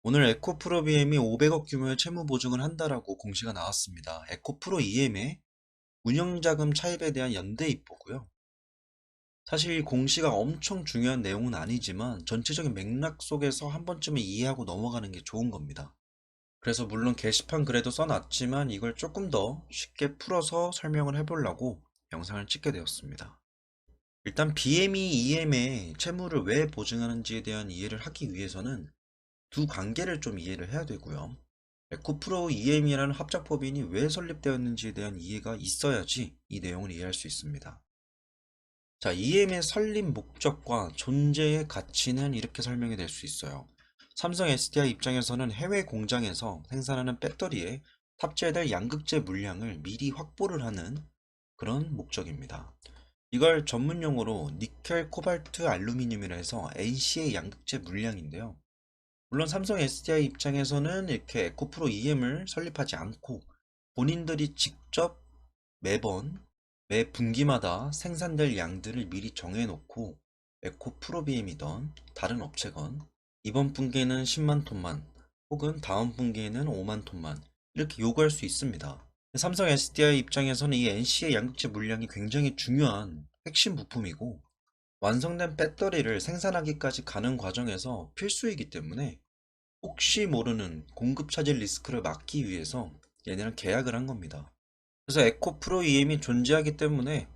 오늘 에코프로 BM이 500억 규모의 채무 보증을 한다라고 공시가 나왔습니다. 에코프로 EM의 운영자금 차입에 대한 연대 입보고요. 사실 이 공시가 엄청 중요한 내용은 아니지만 전체적인 맥락 속에서 한 번쯤은 이해하고 넘어가는 게 좋은 겁니다. 그래서 물론 게시판 글에도 써놨지만 이걸 조금 더 쉽게 풀어서 설명을 해보려고 영상을 찍게 되었습니다. 일단 BM이 EM의 채무를 왜 보증하는지에 대한 이해를 하기 위해서는 두 관계를 좀 이해를 해야 되고요. 에코프로 EM이라는 합작법인이 왜 설립되었는지에 대한 이해가 있어야지 이 내용을 이해할 수 있습니다. 자, EM의 설립 목적과 존재의 가치는 이렇게 설명이 될 수 있어요. 삼성 SDI 입장에서는 해외 공장에서 생산하는 배터리에 탑재될 양극재 물량을 미리 확보를 하는 그런 목적입니다. 이걸 전문용어로 니켈, 코발트, 알루미늄이라 해서 NC의 양극재 물량인데요. 물론 삼성 SDI 입장에서는 이렇게 에코프로 EM을 설립하지 않고 본인들이 직접 매번 매 분기마다 생산될 양들을 미리 정해놓고 에코프로 BM이던 다른 업체건 이번 분기에는 10만 톤만 혹은 다음 분기에는 5만 톤만 이렇게 요구할 수 있습니다. 삼성 SDI 입장에서는 이 NC의 양극재 물량이 굉장히 중요한 핵심 부품이고 완성된 배터리를 생산하기까지 가는 과정에서 필수이기 때문에 혹시 모르는 공급 차질 리스크를 막기 위해서 얘네랑 계약을 한 겁니다. 그래서 에코프로 EM이 존재하기 때문에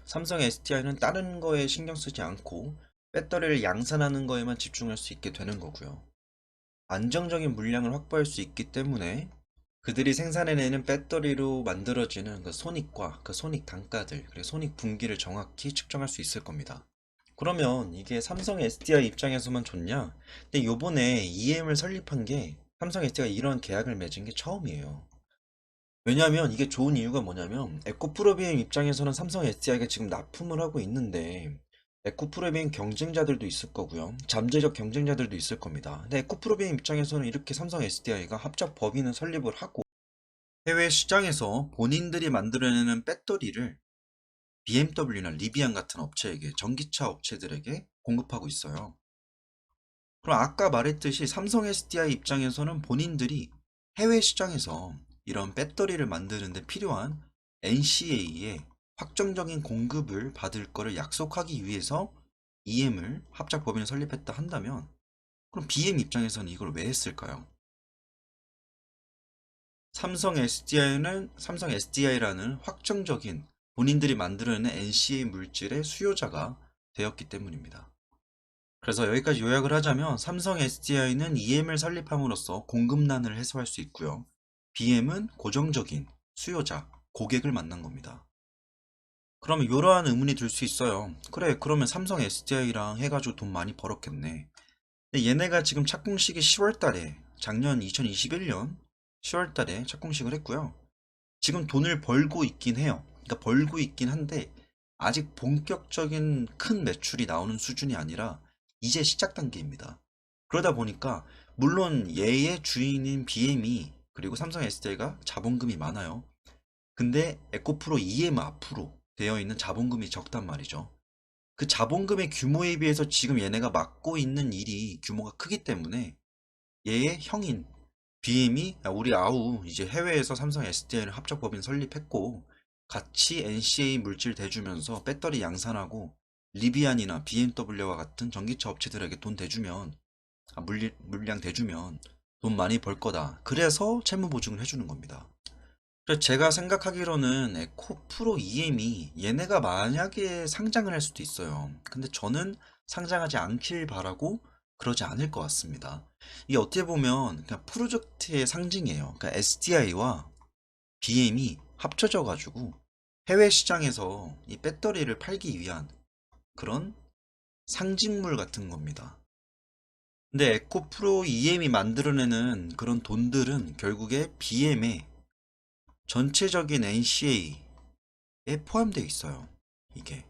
삼성 SDI는 다른 거에 신경 쓰지 않고 배터리를 양산하는 거에만 집중할 수 있게 되는 거고요. 안정적인 물량을 확보할 수 있기 때문에 그들이 생산해내는 배터리로 만들어지는 그 손익과 그 손익 단가들, 그리고 손익 분기를 정확히 측정할 수 있을 겁니다. 그러면 이게 삼성 SDI 입장에서만 좋냐? 근데 요번에 EM을 설립한 게 삼성 SDI가 이런 계약을 맺은 게 처음이에요. 왜냐하면 이게 좋은 이유가 뭐냐면 에코프로비엠 입장에서는 삼성 SDI가 지금 납품을 하고 있는데 에코프로비엠 경쟁자들도 있을 거고요. 잠재적 경쟁자들도 있을 겁니다. 근데 에코프로비엠 입장에서는 이렇게 삼성 SDI가 합작 법인을 설립을 하고 해외 시장에서 본인들이 만들어내는 배터리를 BMW나 리비안 같은 업체에게, 전기차 업체들에게 공급하고 있어요. 그럼 아까 말했듯이 삼성 SDI 입장에서는 본인들이 해외 시장에서 이런 배터리를 만드는데 필요한 NCA의 확정적인 공급을 받을 거를 약속하기 위해서 EM을 합작 법인을 설립했다 한다면 그럼 BM 입장에서는 이걸 왜 했을까요? 삼성 SDI는 삼성 SDI라는 확정적인 본인들이 만들어내는 NCA 물질의 수요자가 되었기 때문입니다. 그래서 여기까지 요약을 하자면 삼성 SDI는 EM을 설립함으로써 공급난을 해소할 수 있고요. BM은 고정적인 수요자, 고객을 만난 겁니다. 그러면 이러한 의문이 들 수 있어요. 그래, 그러면 삼성 SDI랑 해가지고 돈 많이 벌었겠네. 근데 얘네가 지금 착공식이 10월 달에, 작년 2021년 10월 달에 착공식을 했고요. 지금 돈을 벌고 있긴 해요. 그러니까 벌고 있긴 한데 아직 본격적인 큰 매출이 나오는 수준이 아니라 이제 시작 단계입니다. 그러다 보니까 물론 얘의 주인인 BM이 그리고 삼성 SDI가 자본금이 많아요. 근데 에코프로 EM 앞으로 되어 있는 자본금이 적단 말이죠. 그 자본금의 규모에 비해서 지금 얘네가 맡고 있는 일이 규모가 크기 때문에 얘의 형인 BM이 우리 아우 이제 해외에서 삼성 SDI를 합작법인 설립했고 같이 NCA 물질 대주면서 배터리 양산하고 리비안이나 BMW와 같은 전기차 업체들에게 돈 대주면 물량 대주면 돈 많이 벌 거다. 그래서 채무 보증을 해주는 겁니다. 그래서 제가 생각하기로는 에코프로 EM이 얘네가 만약에 상장을 할 수도 있어요. 근데 저는 상장하지 않길 바라고 그러지 않을 것 같습니다. 이게 어떻게 보면 그냥 프로젝트의 상징이에요. 그러니까 SDI와 BM이 합쳐져 가지고 해외 시장에서 이 배터리를 팔기 위한 그런 상징물 같은 겁니다. 근데 에코프로 EM이 만들어내는 그런 돈들은 결국에 BM의 전체적인 NCA에 포함되어 있어요. 이게.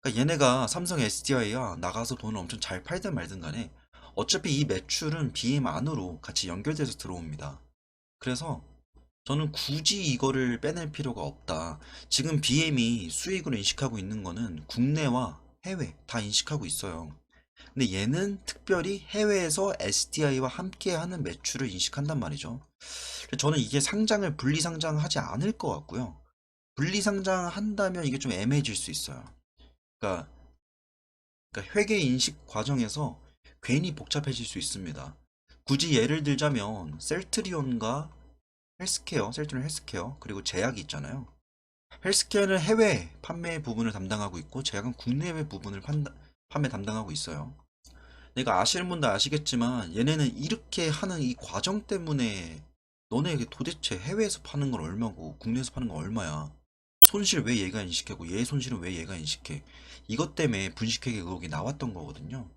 그러니까 얘네가 삼성 SDI야 나가서 돈을 엄청 잘 팔든 말든 간에 어차피 이 매출은 BM 안으로 같이 연결돼서 들어옵니다. 그래서 저는 굳이 이거를 빼낼 필요가 없다. 지금 BM이 수익으로 인식하고 있는 거는 국내와 해외 다 인식하고 있어요. 근데 얘는 특별히 해외에서 SDI와 함께하는 매출을 인식한단 말이죠. 저는 이게 상장을 분리 상장하지 않을 것 같고요. 분리 상장한다면 이게 좀 애매해질 수 있어요. 그러니까, 그러니까 회계 인식 과정에서 괜히 복잡해질 수 있습니다. 굳이 예를 들자면 셀트리온과 헬스케어, 셀트리온 헬스케어 그리고 제약이 있잖아요. 헬스케어는 해외 판매 부분을 담당하고 있고 제약은 국내외 부분을 판매 담당하고 있어요. 내가 아시는 분도 아시겠지만 얘네는 이렇게 하는 이 과정 때문에 너네 이게 도대체 해외에서 파는 건 얼마고 국내에서 파는 건 얼마야? 손실 왜 얘가 인식하고 얘 손실은 왜 얘가 인식해? 이것 때문에 분식회계 의혹이 나왔던 거거든요.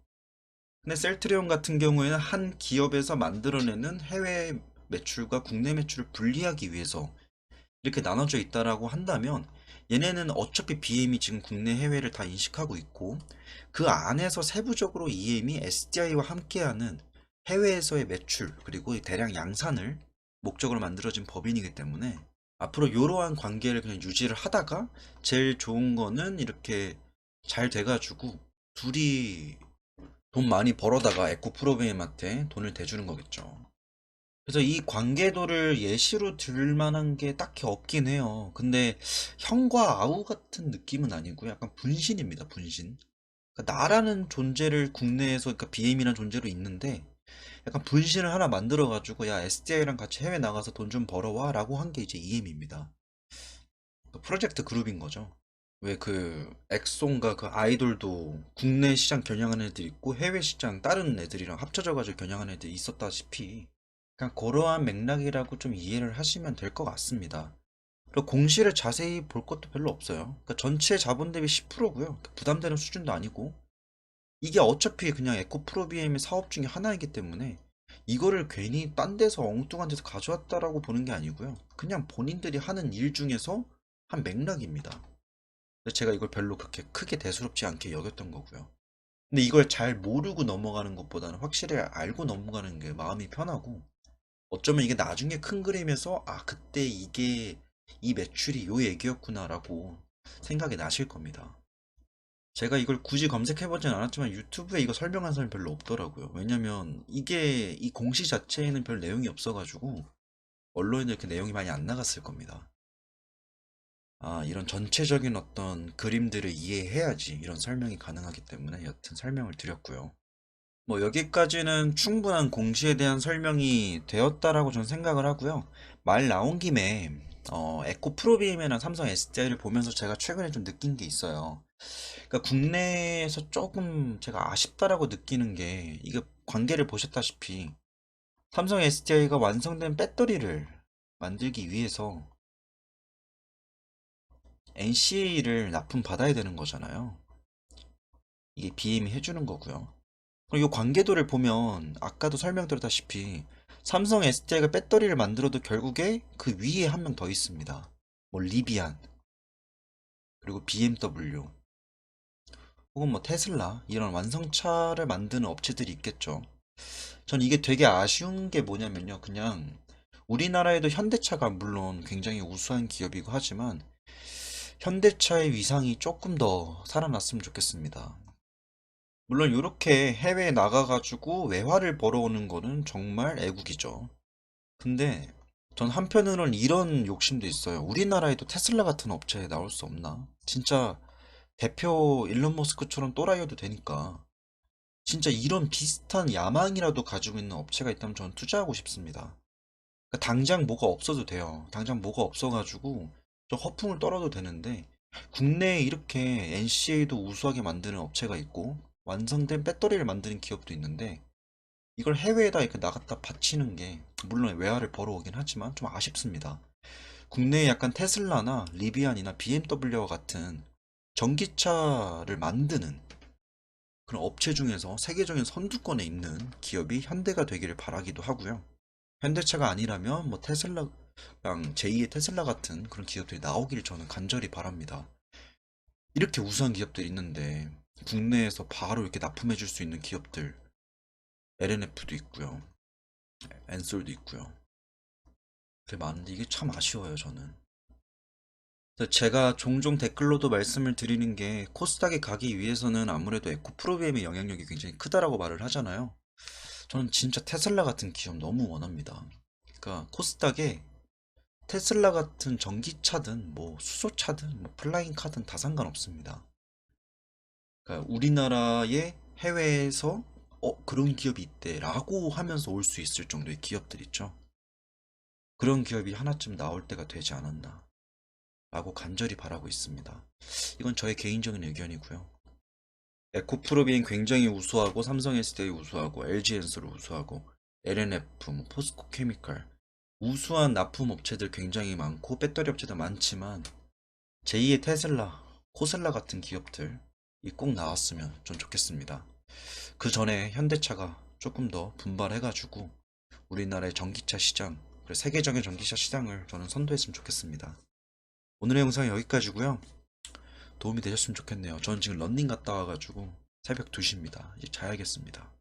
근데 셀트리온 같은 경우에는 한 기업에서 만들어내는 해외 매출과 국내 매출을 분리하기 위해서 이렇게 나눠져 있다라고 한다면 얘네는 어차피 BM이 지금 국내 해외를 다 인식하고 있고 그 안에서 세부적으로 EM이 SDI와 함께하는 해외에서의 매출 그리고 대량 양산을 목적으로 만들어진 법인이기 때문에 앞으로 이러한 관계를 그냥 유지를 하다가 제일 좋은 거는 이렇게 잘 돼가지고 둘이 돈 많이 벌어다가 에코 프로비엠한테 돈을 대주는 거겠죠. 그래서 이 관계도를 예시로 들 만한 게 딱히 없긴 해요. 근데 형과 아우 같은 느낌은 아니고 약간 분신입니다, 분신. 그러니까 나라는 존재를 국내에서, 그러니까 BM이라는 존재로 있는데 약간 분신을 하나 만들어가지고 야, SDI랑 같이 해외 나가서 돈 좀 벌어와 라고 한 게 이제 EM입니다. 프로젝트 그룹인 거죠. 왜 그 엑송과 그 아이돌도 국내 시장 겨냥하는 애들 있고 해외 시장 다른 애들이랑 합쳐져가지고 겨냥하는 애들이 있었다시피 그냥 그러한 맥락이라고 좀 이해를 하시면 될 것 같습니다. 그리고 공시를 자세히 볼 것도 별로 없어요. 그러니까 전체 자본 대비 10%고요. 부담되는 수준도 아니고 이게 어차피 그냥 에코프로비엠의 사업 중에 하나이기 때문에 이거를 괜히 딴 데서 엉뚱한 데서 가져왔다라고 보는 게 아니고요. 그냥 본인들이 하는 일 중에서 한 맥락입니다. 근데 제가 이걸 별로 그렇게 크게 대수롭지 않게 여겼던 거고요. 근데 이걸 잘 모르고 넘어가는 것보다는 확실히 알고 넘어가는 게 마음이 편하고 어쩌면 이게 나중에 큰 그림에서 아 그때 이게 이 매출이 요 얘기였구나라고 생각이 나실 겁니다. 제가 이걸 굳이 검색해보진 않았지만 유튜브에 이거 설명한 사람이 별로 없더라고요. 왜냐면 이게 이 공시 자체에는 별 내용이 없어가지고 언론에 이렇게 내용이 많이 안 나갔을 겁니다. 아, 이런 전체적인 어떤 그림들을 이해해야지 이런 설명이 가능하기 때문에 여튼 설명을 드렸고요. 뭐 여기까지는 충분한 공시에 대한 설명이 되었다라고 저는 생각을 하고요. 말 나온 김에 에코 프로비엠이나 삼성 SDI를 보면서 제가 최근에 좀 느낀 게 있어요. 그러니까 국내에서 조금 제가 아쉽다라고 느끼는 게 이게 관계를 보셨다시피 삼성 SDI가 완성된 배터리를 만들기 위해서 NCA를 납품 받아야 되는 거잖아요. 이게 BM이 해주는 거고요. 그리고 이 관계도를 보면 아까도 설명드렸다시피 삼성 SDI가 배터리를 만들어도 결국에 그 위에 한 명 더 있습니다. 뭐 리비안 그리고 BMW 혹은 뭐 테슬라 이런 완성차를 만드는 업체들이 있겠죠. 전 이게 되게 아쉬운 게 뭐냐면요. 그냥 우리나라에도 현대차가 물론 굉장히 우수한 기업이고 하지만 현대차의 위상이 조금 더 살아났으면 좋겠습니다. 물론 이렇게 해외에 나가가지고 외화를 벌어오는 거는 정말 애국이죠. 근데 전 한편으로는 이런 욕심도 있어요. 우리나라에도 테슬라 같은 업체에 나올 수 없나? 진짜 대표 일론 머스크처럼 또라이여도 되니까 진짜 이런 비슷한 야망이라도 가지고 있는 업체가 있다면 저는 투자하고 싶습니다. 그러니까 당장 뭐가 없어도 돼요. 당장 뭐가 없어가지고 좀 허풍을 떨어도 되는데 국내에 이렇게 NCA도 우수하게 만드는 업체가 있고 완성된 배터리를 만드는 기업도 있는데 이걸 해외에다 이렇게 나갔다 바치는 게 물론 외화를 벌어오긴 하지만 좀 아쉽습니다. 국내에 약간 테슬라나 리비안이나 BMW와 같은 전기차를 만드는 그런 업체 중에서 세계적인 선두권에 있는 기업이 현대가 되기를 바라기도 하고요. 현대차가 아니라면 뭐 테슬라랑 제2의 테슬라 같은 그런 기업들이 나오길 저는 간절히 바랍니다. 이렇게 우수한 기업들이 있는데 국내에서 바로 이렇게 납품해 줄 수 있는 기업들 LNF도 있고요. 엔솔도 있고요. 그게 많은데 이게 참 아쉬워요, 저는. 그래서 제가 종종 댓글로도 말씀을 드리는 게 코스닥에 가기 위해서는 아무래도 에코프로비엠의 영향력이 굉장히 크다라고 말을 하잖아요. 저는 진짜 테슬라 같은 기업 너무 원합니다. 그러니까 코스닥에 테슬라 같은 전기차든 뭐 수소차든 뭐 플라잉카든 다 상관없습니다. 그러니까 우리나라의 해외에서 그런 기업이 있대라고 하면서 올 수 있을 정도의 기업들 있죠. 그런 기업이 하나쯤 나올 때가 되지 않았나 라고 간절히 바라고 있습니다. 이건 저의 개인적인 의견이고요. 에코프로비엔 굉장히 우수하고 삼성 SDI 우수하고 LG엔솔 우수하고 LNF, 뭐 포스코케미칼 우수한 납품 업체들 굉장히 많고 배터리 업체도 많지만 제2의 테슬라, 코슬라 같은 기업들이 꼭 나왔으면 좀 좋겠습니다. 그 전에 현대차가 조금 더 분발해가지고 우리나라의 전기차 시장, 그리고 세계적인 전기차 시장을 저는 선도했으면 좋겠습니다. 오늘의 영상은 여기까지고요. 도움이 되셨으면 좋겠네요. 저는 지금 런닝 갔다 와가지고 새벽 2시입니다. 이제 자야겠습니다.